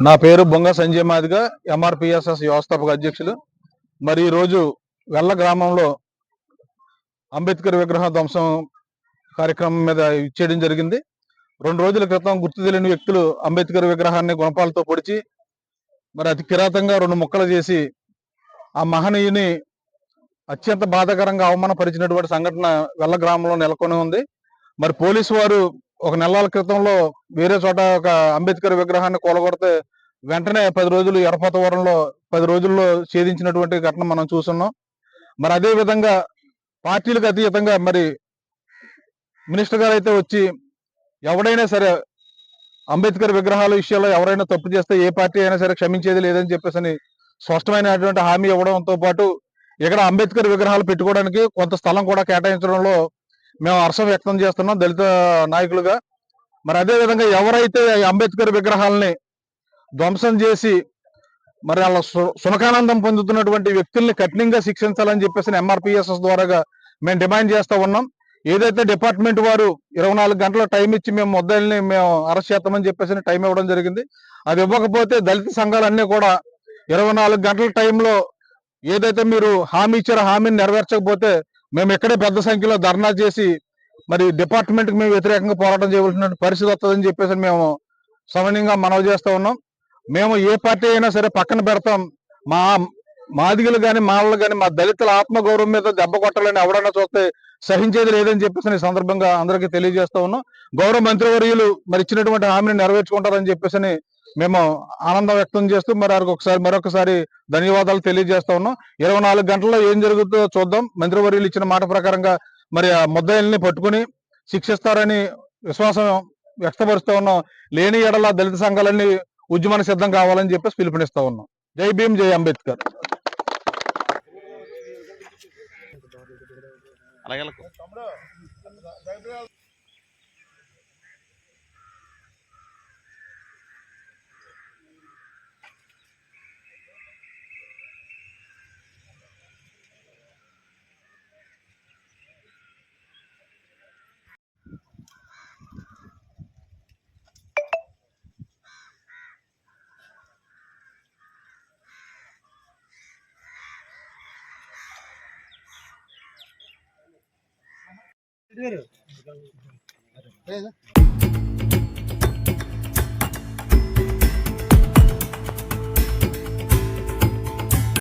నా పేరు బొంగ సంజయ్ మాదిగ, ఎంఆర్పిఎస్ఎస్ వ్యవస్థాపక అధ్యక్షులు. మరి ఈరోజు వెల్ల గ్రామంలో అంబేద్కర్ విగ్రహ ధ్వంసం కార్యక్రమం మీద ఇచ్చేయడం జరిగింది. 2 రోజుల క్రితం గుర్తు తెలియని వ్యక్తులు అంబేద్కర్ విగ్రహాన్ని గుణపాలతో పొడిచి మరి అతి కిరాతంగా 2 ముక్కలు చేసి ఆ మహనీయుని అత్యంత బాధాకరంగా అవమానపరిచినటువంటి సంఘటన వెల్ల గ్రామంలో నెలకొని ఉంది. మరి పోలీసు వారు ఒక నెలల క్రితంలో వేరే చోట ఒక అంబేద్కర్ విగ్రహాన్ని కూలగొడితే వెంటనే 10 రోజులు ఎర్రపతవరంలో 10 రోజుల్లో ఛేదించినటువంటి ఘటన మనం చూస్తున్నాం. మరి అదే విధంగా పార్టీలకు అతీతంగా మరి మినిస్టర్ గారు అయితే వచ్చి ఎవడైనా సరే అంబేద్కర్ విగ్రహాల విషయంలో ఎవరైనా తప్పు చేస్తే ఏ పార్టీ అయినా సరే క్షమించేది లేదని చెప్పేసి స్పష్టమైనటువంటి హామీ ఇవ్వడంతో పాటు ఇక్కడ అంబేద్కర్ విగ్రహాలు పెట్టుకోవడానికి కొంత స్థలం కూడా కేటాయించడంలో మేము హర్షం వ్యక్తం చేస్తున్నాం దళిత నాయకులుగా. మరి అదే విధంగా ఎవరైతే అంబేద్కర్ విగ్రహాలని ధ్వంసం చేసి మరి వాళ్ళ సునకానందం పొందుతున్నటువంటి వ్యక్తుల్ని కఠినంగా శిక్షించాలని చెప్పేసి ఎంఆర్పిఎస్ఎస్ ద్వారాగా మేము డిమాండ్ చేస్తా ఉన్నాం. ఏదైతే డిపార్ట్మెంట్ వారు 24 గంటల టైం ఇచ్చి మేము ముద్దాయిల్ని మేము అరెస్ట్ చేస్తామని చెప్పేసి టైం ఇవ్వడం జరిగింది. అది ఇవ్వకపోతే దళిత సంఘాలన్నీ కూడా 24 గంటల టైంలో ఏదైతే మీరు హామీ ఇచ్చారో హామీని నెరవేర్చకపోతే మేము ఇక్కడే పెద్ద సంఖ్యలో ధర్నా చేసి మరి డిపార్ట్మెంట్కి మేము వ్యతిరేకంగా పోరాటం చేయవలసిన పరిస్థితి వస్తుందని చెప్పేసి మేము సమన్యంగా మనవి చేస్తూ ఉన్నాం. మేము ఏ పార్టీ అయినా సరే పక్కన పెడతాం. మా మాదిగలు కానీ మాళ్ళు కానీ మా దళితుల ఆత్మగౌరవం మీద దెబ్బ కొట్టాలని ఎవడన్నా చూస్తే సహించేది లేదని చెప్పేసి ఈ సందర్భంగా అందరికీ తెలియజేస్తా ఉన్నాం. గౌరవ మంత్రివర్యులు మరి ఇచ్చినటువంటి హామీని నెరవేర్చుకుంటారని చెప్పేసి మేము ఆనందం వ్యక్తం చేస్తూ మరొకసారి ధన్యవాదాలు తెలియజేస్తా ఉన్నాం. 24 గంటల్లో ఏం జరుగుతుందో చూద్దాం. మంత్రివర్యులు ఇచ్చిన మాట ప్రకారంగా మరి ఆ ముద్దాయిల్ని పట్టుకుని శిక్షిస్తారని విశ్వాసం వ్యక్తపరుస్తూ ఉన్నాం. లేని ఎడల దళిత సంఘాలన్నీ ఉద్యమానికి సిద్ధం కావాలని చెప్పేసి పిలుపునిస్తా ఉన్నాం. జై భీమ్, జై అంబేద్కర్. లేదు